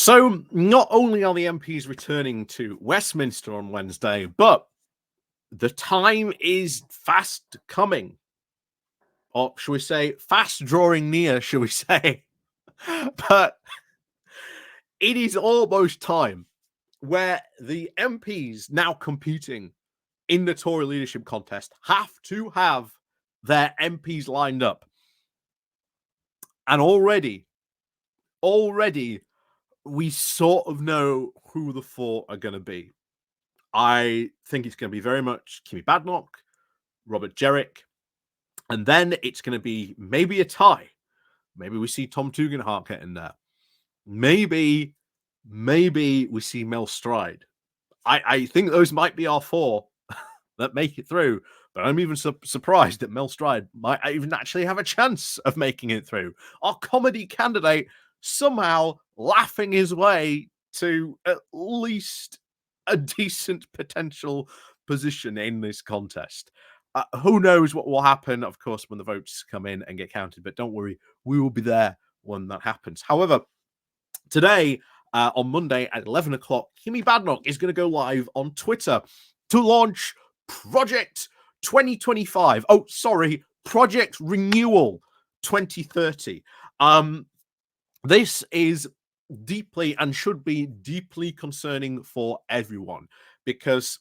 So, not only are the MPs returning to Westminster on Wednesday, but the time is fast coming. Or shall we say, fast drawing near, shall we say? But it is almost time where the MPs now competing in the Tory leadership contest have to have their MPs lined up. And already, we sort of know who the four are going to be. I think it's going to be very much Kemi Badenoch, Robert Jerrick, and then it's going to be maybe a tie. Maybe we see Tom Tugendhat get in there. Maybe we see Mel Stride. I think those might be our four that make it through. But I'm even surprised that Mel Stride might even actually have a chance of making it through. Our comedy candidate somehow laughing his way to at least a decent potential position in this contest. Who knows what will happen, of course, when the votes come in and get counted. But don't worry, we will be there when that happens. However, today, on Monday at 11 o'clock, Kemi Badenoch is going to go live on Twitter to launch Project 2025. Oh, sorry, Project Renewal 2030. This is deeply and should be deeply concerning for everyone because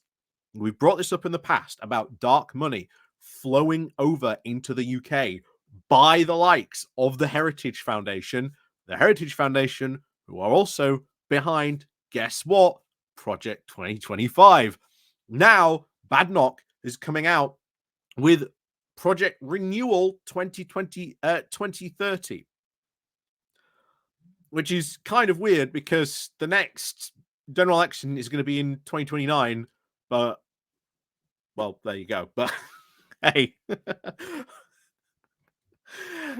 we've brought this up in the past about dark money flowing over into the UK by the likes of the Heritage Foundation. The Heritage Foundation, who are also behind, guess what? Project 2025. Now, Badenoch is coming out with Project Renewal 2030, which is kind of weird because the next general election is going to be in 2029. But, well, there you go. But, hey.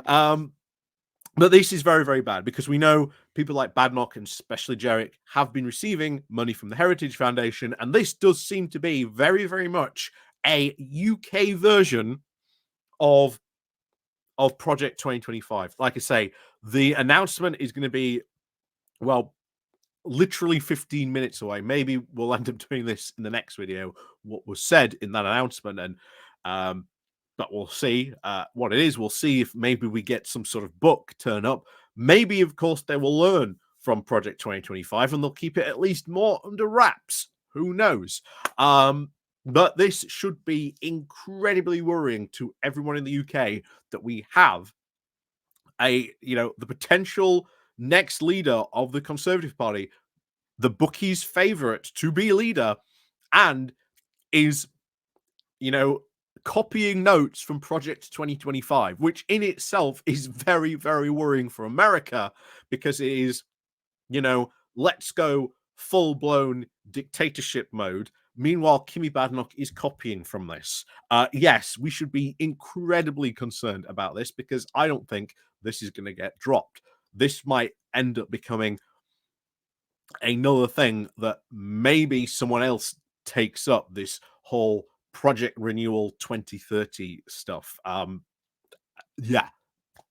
But this is very, very bad because we know people like Badenoch and especially Jerrick have been receiving money from the Heritage Foundation. And this does seem to be very, very much a UK version of Project 2025. Like I say, the announcement is going to be, well, literally 15 minutes away. Maybe we'll end up doing this in the next video, what was said in that announcement. And but we'll see what it is. We'll see if maybe we get some sort of book turn up. Maybe, of course, they will learn from Project 2025 and they'll keep it at least more under wraps. Who knows? But this should be incredibly worrying to everyone in the UK that we have the potential next leader of the Conservative Party, the bookies' favorite to be leader, and is, copying notes from Project 2025, which in itself is very, very worrying for America because it is, let's go full-blown dictatorship mode. Meanwhile, Kemi Badenoch is copying from this. Yes, we should be incredibly concerned about this because I don't think this is going to get dropped. This might end up becoming another thing that maybe someone else takes up, this whole Project Renewal 2030 stuff. Yeah,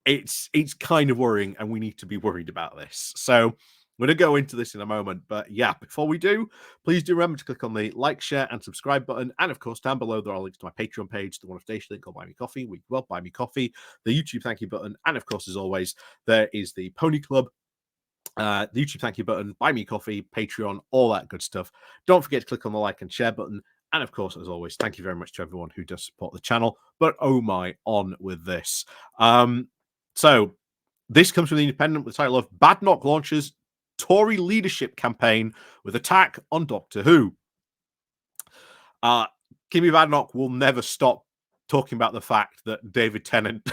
it's kind of worrying and we need to be worried about this. So we're going to go into this in a moment. But yeah, before we do, please do remember to click on the like, share, and subscribe button. And of course, down below, there are links to my Patreon page, the One of Station link called Buy Me Coffee, where you will buy me coffee, the YouTube thank you button. And of course, as always, there is the Pony Club, the YouTube thank you button, Buy Me Coffee, Patreon, all that good stuff. Don't forget to click on the like and share button. And of course, as always, thank you very much to everyone who does support the channel. But oh my, on with this. So this comes from The Independent with the title of Badenoch launches Tory leadership campaign with attack on Doctor Who. Kemi Badenoch will never stop talking about the fact that David Tennant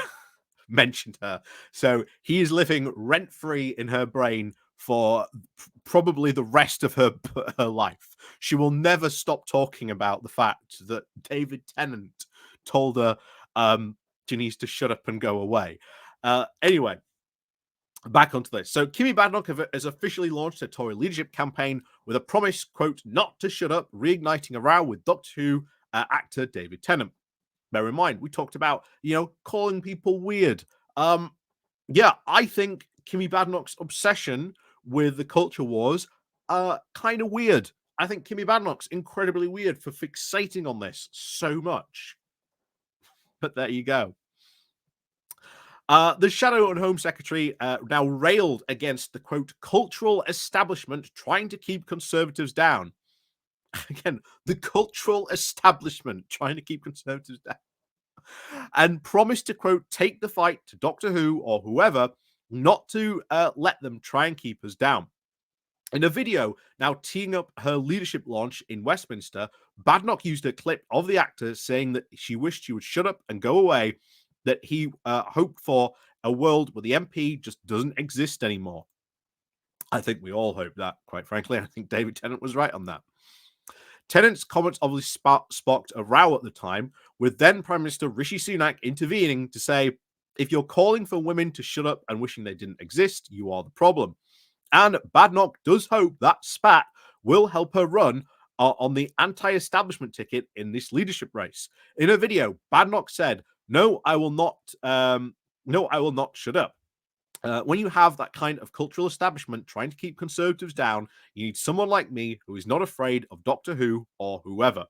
mentioned her. So he is living rent-free in her brain for probably the rest of her life. She will never stop talking about the fact that David Tennant told her she needs to shut up and go away. Anyway, back onto this. So Kemi Badenoch has officially launched a Tory leadership campaign with a promise, quote, not to shut up, reigniting a row with Doctor Who actor David Tennant. Bear in mind, we talked about, calling people weird. Yeah, I think Kemi Badenoch's obsession with the culture wars kind of weird. I think Kemi Badenoch's incredibly weird for fixating on this so much. But there you go. The Shadow and Home Secretary now railed against the, quote, cultural establishment trying to keep conservatives down. Again, the cultural establishment trying to keep conservatives down. And promised to, quote, take the fight to Doctor Who or whoever, not to let them try and keep us down. In a video now teeing up her leadership launch in Westminster, Badenoch used a clip of the actor saying that she wished she would shut up and go away, that he hoped for a world where the MP just doesn't exist anymore. I think we all hope that, quite frankly. I think David Tennant was right on that. Tennant's comments obviously sparked a row at the time, with then Prime Minister Rishi Sunak intervening to say, if you're calling for women to shut up and wishing they didn't exist, you are the problem. And Badenoch does hope that spat will help her run on the anti-establishment ticket in this leadership race. In a video, Badenoch said, "No, I will not. No, I will not shut up." When you have that kind of cultural establishment trying to keep conservatives down, you need someone like me who is not afraid of Doctor Who or whoever,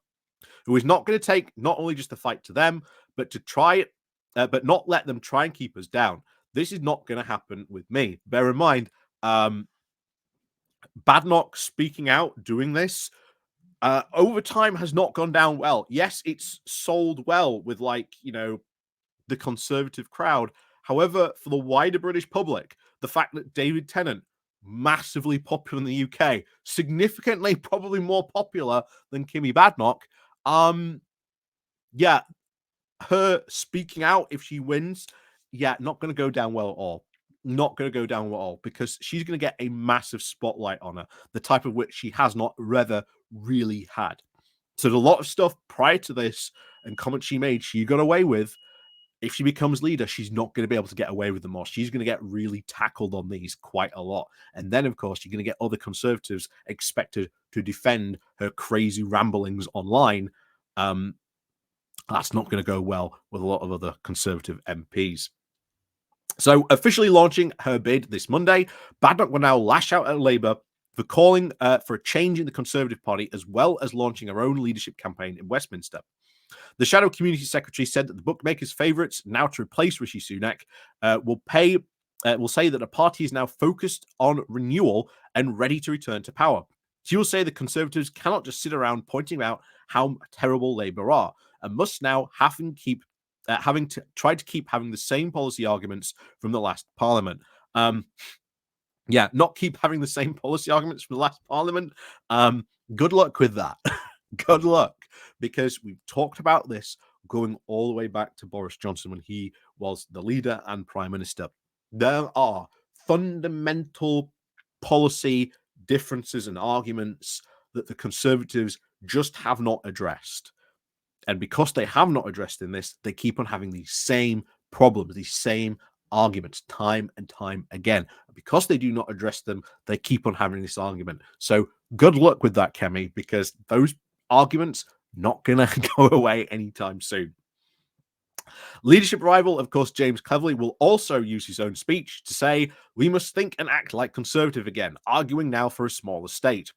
who is not going to take not only just the fight to them, but to try it, but not let them try and keep us down. This is not going to happen with me. Bear in mind, Badenoch speaking out, doing this, over time has not gone down well. Yes, it's sold well with, like, the conservative crowd. However, for the wider British public, the fact that David Tennant, massively popular in the UK, significantly probably more popular than Kemi Badenoch, yeah, her speaking out if she wins, not going to go down well at all. Not going to go down well at all, because she's going to get a massive spotlight on her, the type of which she has not ever really had. So a lot of stuff prior to this and comments she made, she got away with. If she becomes leader, she's not going to be able to get away with them more. She's going to get really tackled on these quite a lot. And then, of course, you're going to get other conservatives expected to defend her crazy ramblings online. That's not going to go well with a lot of other conservative MPs. So, officially launching her bid this Monday, Badenoch will now lash out at Labour for calling for a change in the Conservative Party, as well as launching her own leadership campaign in Westminster. The Shadow Community Secretary said that the bookmakers' favourites, now to replace Rishi Sunak, will say that the party is now focused on renewal and ready to return to power. She will say the Conservatives cannot just sit around pointing out how terrible Labour are, and must now having to try to keep having the same policy arguments from the last Parliament. Not keep having the same policy arguments from the last Parliament. Good luck with that. Good luck, because we've talked about this going all the way back to Boris Johnson when he was the leader and Prime Minister. There are fundamental policy differences and arguments that the Conservatives just have not addressed. And because they have not addressed in this, they keep on having these same problems, these same arguments time and time again. And because they do not address them, they keep on having this argument. So good luck with that, Kemi, because those arguments not going to go away anytime soon. Leadership rival, of course, James Cleverly will also use his own speech to say, we must think and act like Conservative again, arguing now for a smaller state.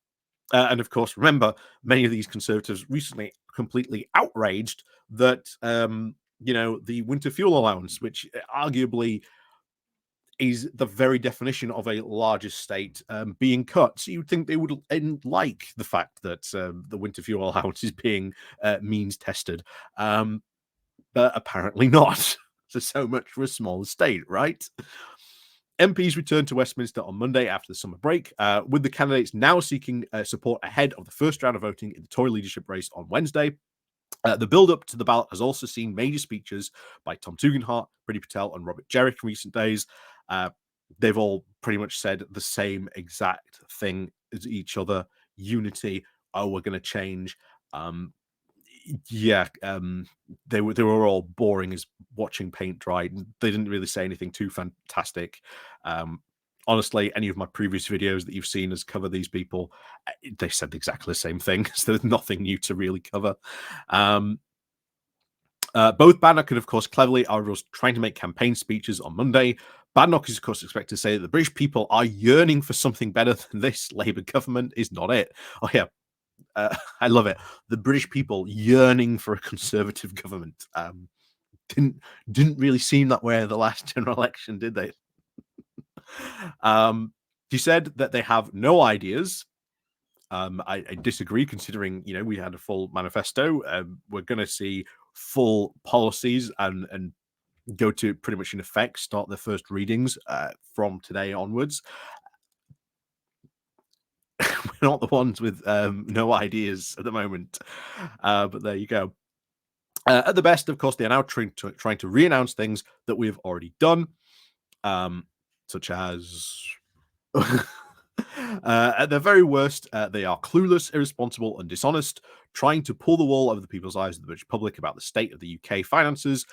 And of course, remember, many of these Conservatives recently completely outraged that, the winter fuel allowance, which arguably is the very definition of a larger state, being cut. So you'd think they would like the fact that the winter fuel allowance is being means tested. But apparently not. So much for a smaller state, right? MPs returned to Westminster on Monday after the summer break, with the candidates now seeking support ahead of the first round of voting in the Tory leadership race on Wednesday. The build-up to the ballot has also seen major speeches by Tom Tugendhat, Priti Patel, and Robert Jerrick in recent days. They've all pretty much said the same exact thing as each other. Unity. Oh, we're going to change. They were all boring as watching paint dry. They didn't really say anything too fantastic. Honestly, any of my previous videos that you've seen as cover these people, they said exactly the same thing. So there's nothing new to really cover. Both Badenoch and, of course, Cleverly are trying to make campaign speeches on Monday, Badenoch is, of course, expected to say that the British people are yearning for something better than this Labour government is not it. Oh, yeah. I love it. The British people yearning for a Conservative government. Didn't really seem that way in the last general election, did they? She said that they have no ideas. I disagree, considering we had a full manifesto. We're going to see full policies and go to pretty much in effect start their first readings from today onwards. We're not the ones with no ideas at the moment, but there you go. At the best, of course, they are now trying to re-announce things that we've already done, such as at their very worst, they are clueless, irresponsible, and dishonest, trying to pull the wool over the people's eyes of the British public about the state of the UK finances.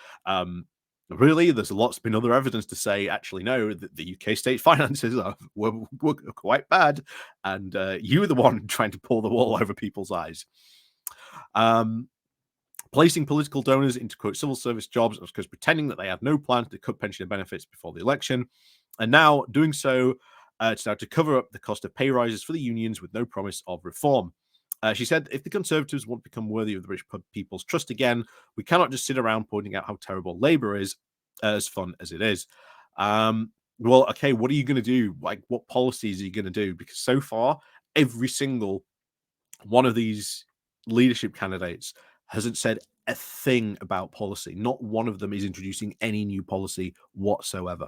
Really, there's been other evidence to say, actually, no, the UK state finances were quite bad, and you were the one trying to pull the wool over people's eyes. Placing political donors into, quote, civil service jobs, of course, pretending that they had no plan to cut pension benefits before the election, and now doing so to cover up the cost of pay rises for the unions with no promise of reform. She said, if the Conservatives want to become worthy of the British people's trust again, we cannot just sit around pointing out how terrible Labour is, as fun as it is. Well, okay, what are you going to do? Like, what policies are you going to do? Because so far, every single one of these leadership candidates hasn't said a thing about policy. Not one of them is introducing any new policy whatsoever.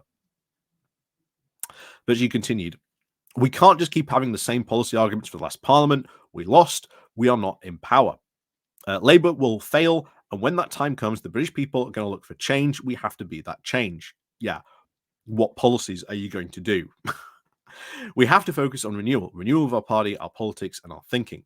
But she continued, we can't just keep having the same policy arguments for the last parliament. We lost. We are not in power. Labour will fail. And when that time comes, the British people are going to look for change. We have to be that change. Yeah. What policies are you going to do? We have to focus on renewal of our party, our politics, and our thinking.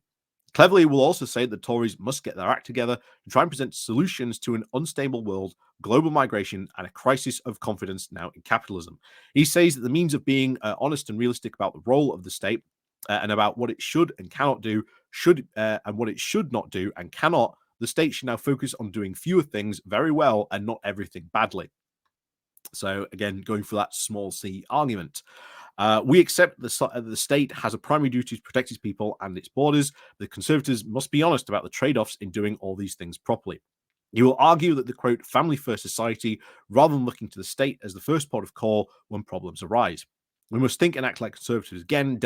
Cleverly, we'll also say that Tories must get their act together to try and present solutions to an unstable world, global migration, and a crisis of confidence now in capitalism. He says that the means of being honest and realistic about the role of the state and about what it should and cannot do, and what it should not do and cannot, the state should now focus on doing fewer things very well and not everything badly. So again, going for that small c argument. We accept the state has a primary duty to protect its people and its borders. The Conservatives must be honest about the trade-offs in doing all these things properly. You will argue that the, quote, family-first society, rather than looking to the state as the first port of call when problems arise. We must think and act like Conservatives. Again,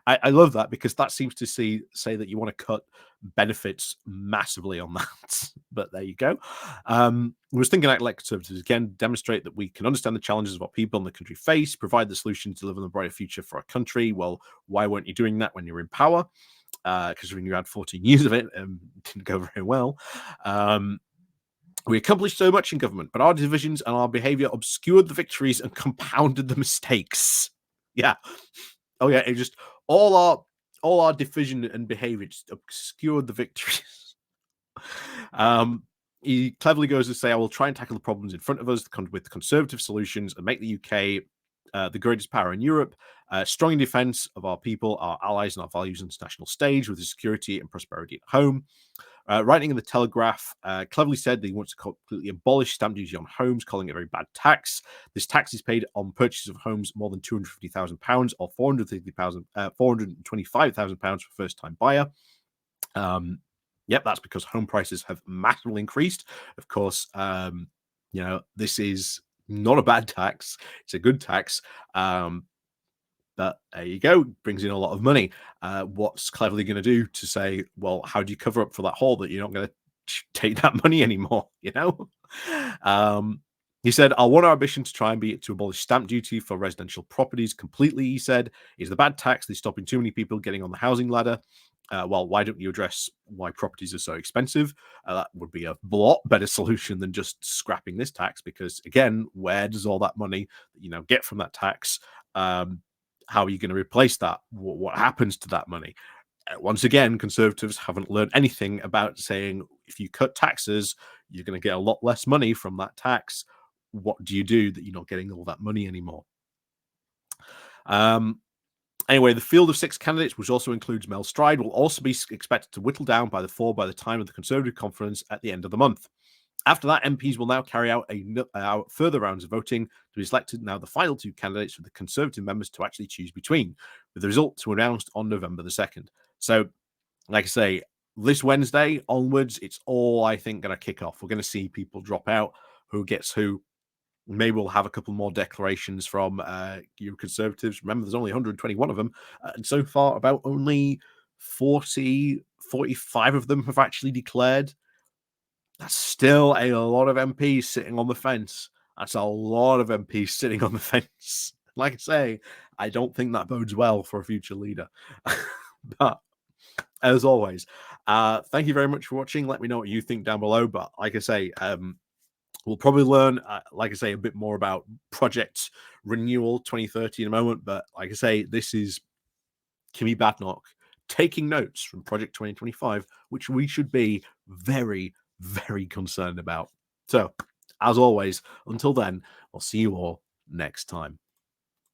I love that, because that seems to say that you want to cut benefits massively on that. But there you go. We must think and act like Conservatives. Again, demonstrate that we can understand the challenges of our people and the country face, provide the solutions to deliver a brighter future for our country. Well, why weren't you doing that when you're in power? Because when you had 14 years of it, it didn't go very well. We accomplished so much in government, but our divisions and our behavior obscured the victories and compounded the mistakes. Yeah. Oh yeah, it just all our division and behavior just obscured the victories. He cleverly goes to say, I will try and tackle the problems in front of us with conservative solutions and make the UK the greatest power in Europe, strong in defense of our people, our allies, and our values on the international stage, with the security and prosperity at home. Writing in the Telegraph, cleverly said that he wants to completely abolish stamp duty on homes, calling it a very bad tax. This tax is paid on purchases of homes more than £250,000 or £425,000 for first-time buyer. Yep, that's because home prices have massively increased. Of course, this is not a bad tax. It's a good tax. But there you go, brings in a lot of money. What's Cleverly going to do to say, well, how do you cover up for that hole that you're not going to take that money anymore? He said, I want our ambition to try and be to abolish stamp duty for residential properties completely. He said, is the bad tax that's stopping too many people getting on the housing ladder. Well, why don't you address why properties are so expensive? That would be a lot better solution than just scrapping this tax, because again, where does all that money that get from that tax? How are you going to replace that? What happens to that money? Once again, Conservatives haven't learned anything about saying if you cut taxes, you're going to get a lot less money from that tax. What do you do that you're not getting all that money anymore? Anyway, the field of 6 candidates, which also includes Mel Stride, will also be expected to whittle down by the time of the Conservative conference at the end of the month. After that, MPs will now carry out further rounds of voting to be selected now the final two candidates for the Conservative members to actually choose between, with the results to be announced on November the 2nd. So, like I say, this Wednesday onwards, it's all, I think, going to kick off. We're going to see people drop out, who gets who. Maybe we'll have a couple more declarations from you Conservatives. Remember, there's only 121 of them. And so far, about only 45 of them have actually declared. That's still a lot of MPs sitting on the fence. That's a lot of MPs sitting on the fence. Like I say, I don't think that bodes well for a future leader. But as always, thank you very much for watching. Let me know what you think down below. But like I say, we'll probably learn, like I say, a bit more about Project Renewal 2030 in a moment. But like I say, this is Kemi Badenoch taking notes from Project 2025, which we should be very, very concerned about. So, as always, until then, I'll see you all next time.